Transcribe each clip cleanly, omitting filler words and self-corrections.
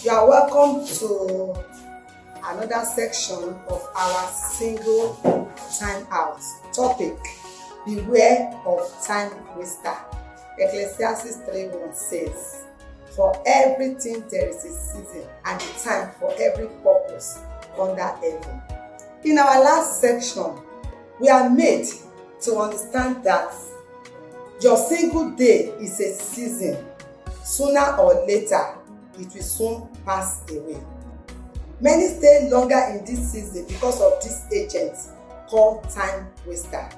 You are welcome to another section of our single time out topic. Beware of time waster. Ecclesiastes 3:1 says, "For everything there is a season and a time for every purpose under heaven." In our last section, we are made to understand that your single day is a season. Sooner or later, it will soon pass away. Many stay longer in this season because of this agent called time waster.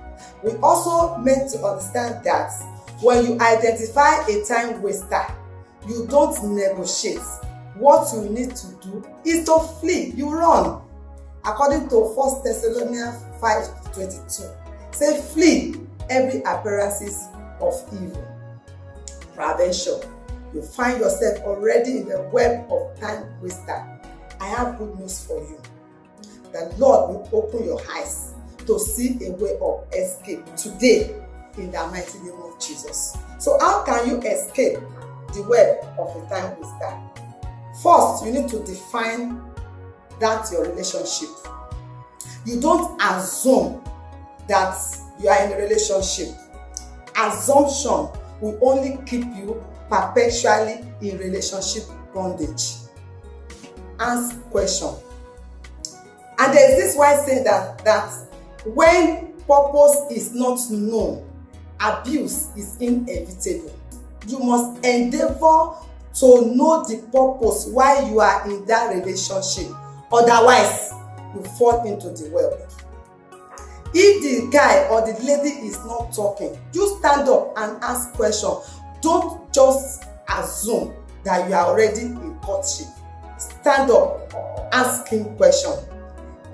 We also meant to understand that when you identify a time waster, you don't negotiate. What you need to do is to flee. You run. According to 1 Thessalonians 5:22, say flee every appearances of evil. Prevention. You find yourself already in the web of time waster. I have good news for you. The Lord will open your eyes to see a way of escape today in the mighty name of Jesus. So how can you escape the web of a time waster? First, you need to define that your relationship. You don't assume that you are in a relationship. Assumption will only keep you perpetually in relationship bondage. Ask question. And there is this wise saying that when purpose is not known, abuse is inevitable. You must endeavor to know the purpose why you are in that relationship. Otherwise, you fall into the web. If the guy or the lady is not talking, you stand up and ask questions. Don't just assume that you are already in courtship. Stand up, ask him questions.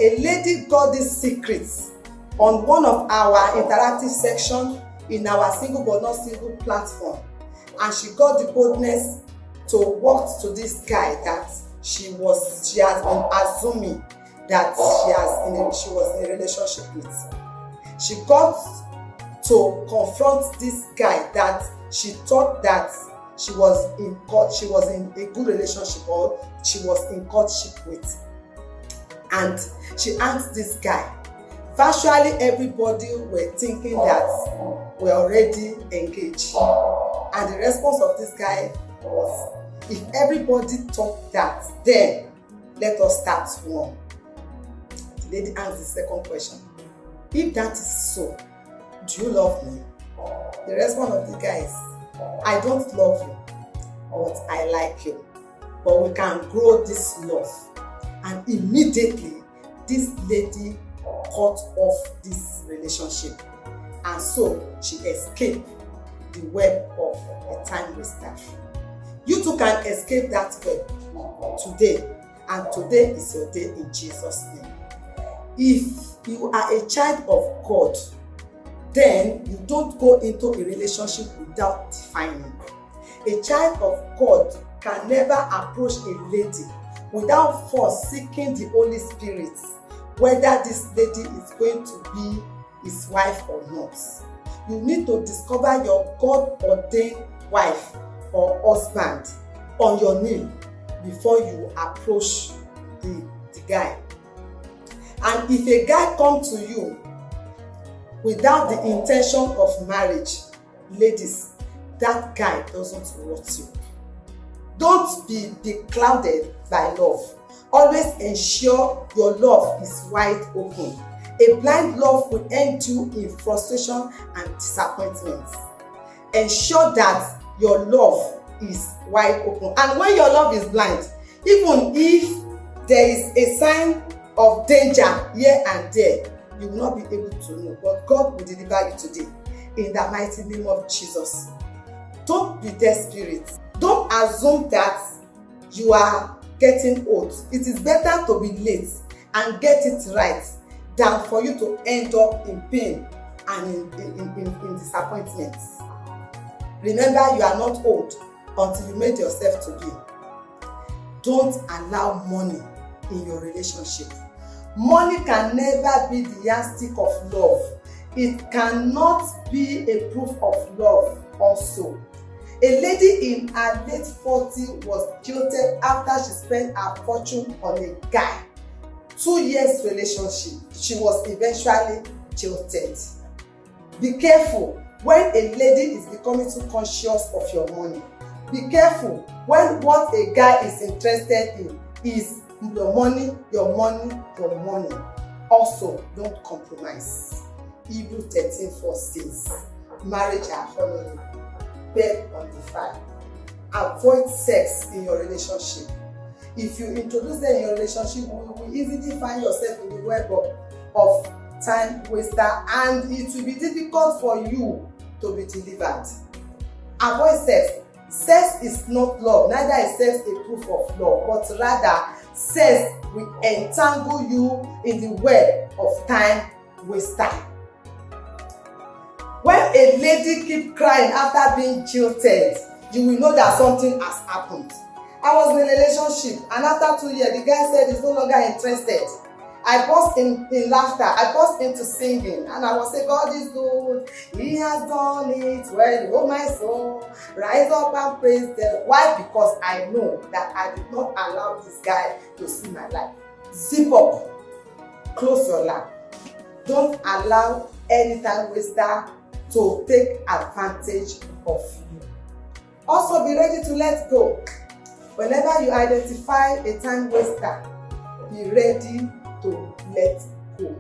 A lady got these secrets on one of our interactive sections in our single but not single platform, and she got the boldness to walk to this guy that she has been assuming that she was in a relationship with. She got to confront this guy that she thought that she was in a good relationship or she was in courtship with. And she asked this guy. Virtually everybody were thinking that we're already engaged. And the response of this guy was, if everybody thought that, then let us start one. The lady asked the second question. If that is so, do you love me? The response of the guy is, I don't love you, but I like you. But we can grow this love. And immediately, this lady cut off this relationship. And so she escaped the web of a time waster. You too can escape that web today. And today is your day in Jesus' name. If you are a child of God, then you don't go into a relationship without defining. A child of God can never approach a lady without first seeking the Holy Spirit, whether this lady is going to be his wife or not. You need to discover your God-ordained wife or husband on your knee before you approach the guy. And if a guy comes to you without the intention of marriage, ladies, that guy doesn't want you. Don't be clouded by love. Always ensure your love is wide open. A blind love will end you in frustration and disappointment. Ensure that your love is wide open. And when your love is blind, even if there is a sign of danger here and there, you will not be able to know. But God will deliver you today in the mighty name of Jesus. Don't be desperate. Don't assume that you are getting old. It is better to be late and get it right than for you to end up in pain and in disappointment. Remember, you are not old until you made yourself to be. Don't allow money in your relationship. Money can never be the yardstick of love. It cannot be a proof of love also. A lady in her late 40s was jilted after she spent her fortune on a guy. 2 years relationship, she was eventually jilted. Be careful when a lady is becoming too conscious of your money. Be careful when what a guy is interested in is your money, your money, your money. Also, don't compromise. Hebrews 13:4 says, marriage are honorable, bed undefiled. Avoid sex in your relationship. If you introduce them in your relationship, you will easily find yourself in the web of time waster, and it will be difficult for you to be delivered. Avoid sex. Sex is not love, neither is sex a proof of love, but rather sex will entangle you in the web of time waster. When a lady keeps crying after being jilted, you will know that something has happened. I was in a relationship, and after 2 years, the guy said he's no longer interested. I burst in laughter. I burst into singing, and I was saying, God is good. He has done it well. Oh my soul, rise up and praise them. Why? Because I know that I did not allow this guy to see my life. Zip up. Close your lap. Don't allow any time waster to take advantage of you. Also, be ready to let go. Whenever you identify a time waster, be ready to let go,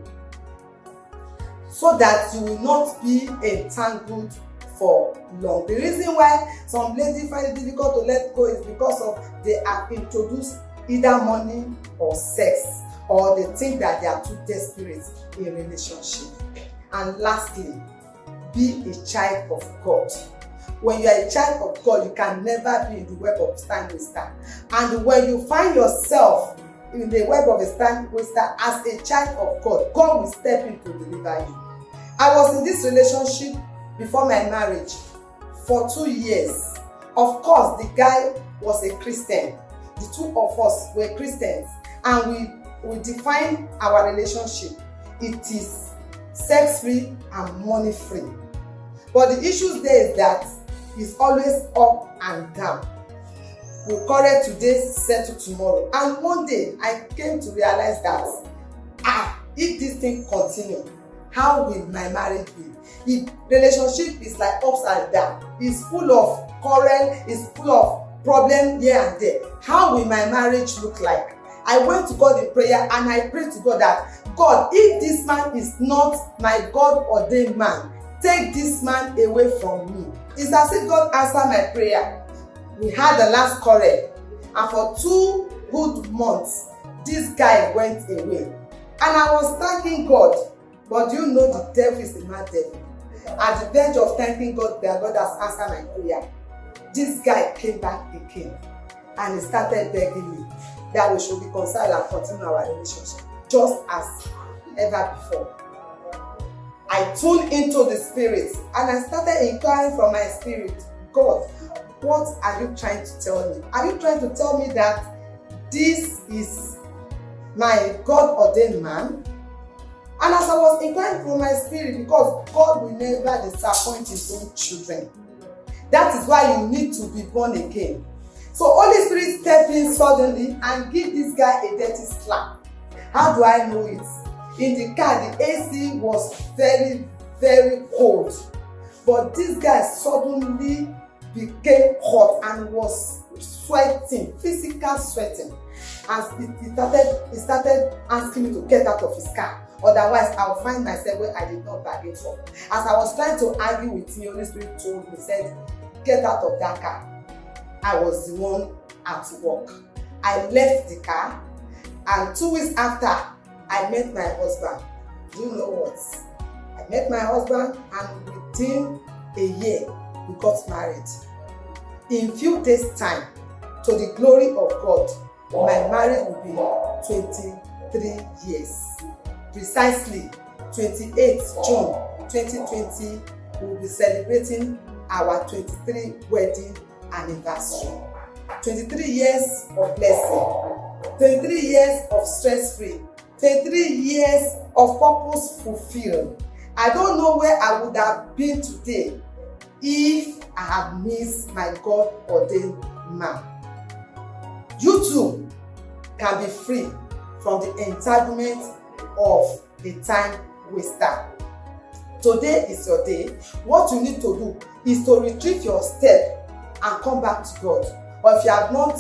so that you will not be entangled for long. The reason why some ladies find it difficult to let go is because of they have introduced either money or sex, or they think that they are too desperate in a relationship. And lastly, be a child of God. When you are a child of God, you can never be in the web of time waster. And when you find yourself in the web of a time waster as a child of God, God will step in to deliver you. I was in this relationship before my marriage for 2 years. Of course, the guy was a Christian. The two of us were Christians, and we defined our relationship. It is sex-free and money-free. But the issue there is that it's always up and down. We quarrel today, settle tomorrow. And one day, I came to realize that, if this thing continues, how will my marriage be? If relationship is like ups and downs, it's full of quarrel, it's full of problem here and there, how will my marriage look like? I went to God in prayer, and I prayed to God that, God, if this man is not my God-ordained man, take this man away from me. It's as if God answered my prayer. We had the last quarrel, and for 2 good months, this guy went away. And I was thanking God, but you know the devil is a mad devil. At the verge of thanking God that God has answered my prayer, this guy came back again, and he started begging me that we should be reconciled and continue our relationship, just as ever before. I tuned into the spirit, and I started inquiring from my spirit, God, what are you trying to tell me? Are you trying to tell me that this is my God-ordained man? And as I was inquiring from my spirit, because God will never disappoint his own children, that is why you need to be born again. So Holy Spirit stepped in suddenly and give this guy a dirty slap. How do I know it? In the car, the AC was very, very cold. But this guy suddenly became hot and was sweating, physical sweating. And he started asking me to get out of his car. Otherwise, I'll find myself where I did not bargain for. As I was trying to argue with him, Holy Spirit told me, said, get out of that car. I was the one at work. I left the car, and 2 weeks after, I met my husband. Do you know what? I met my husband, and within a year, we got married. In few days' time, to the glory of God, my marriage will be 23 years. Precisely 28th June 2020, we will be celebrating our 23 wedding anniversary. 23 years of blessing, 23 years of stress-free, 23 years of purpose fulfilled. I don't know where I would have been today if I have missed my God-ordained man. You too can be free from the entanglement of a time waster. Today is your day. What you need to do is to retrieve your step and come back to God. Or if you have not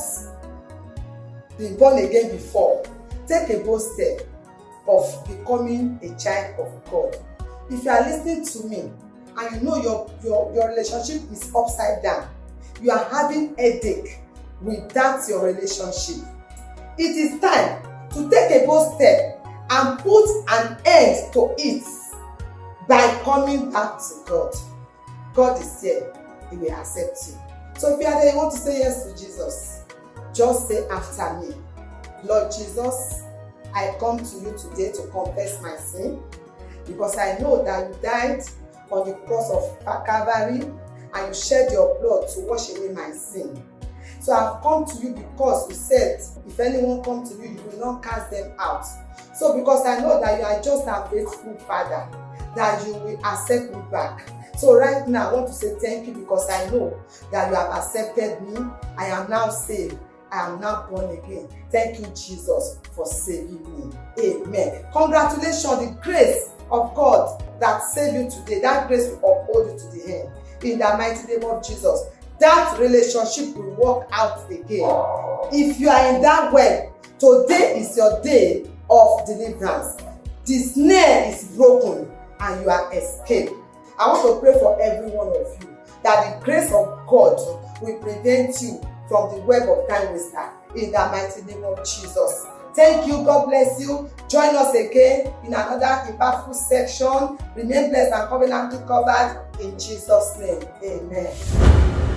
been born again before, take a bold step of becoming a child of God. If you are listening to me and you know your relationship is upside down, you are having headache with that your relationship, it is time to take a bold step and put an end to it by coming back to God. God is here. He will accept you. So if you are there, you want to say yes to Jesus, just say after me. Lord Jesus, I come to you today to confess my sin, because I know that you died on the cross of Calvary and you shed your blood to wash away my sin. So I've come to you because you said, if anyone comes to you, you will not cast them out. So because I know that you are just a faithful Father, that you will accept me back. So right now, I want to say thank you, because I know that you have accepted me. I am now saved. I am now born again. Thank you, Jesus, for saving me. Amen. Congratulations, the grace of God that saved you today, that grace will uphold you to the end. In the mighty name of Jesus, that relationship will work out again. If you are in that web, today is your day of deliverance. The snare is broken and you are escaped. I want to pray for every one of you that the grace of God will prevent you from the web of time waster, in the mighty name of Jesus. Thank you. God bless you. Join us again in another impactful section. Remain blessed and covenantly covered in Jesus' name. Amen.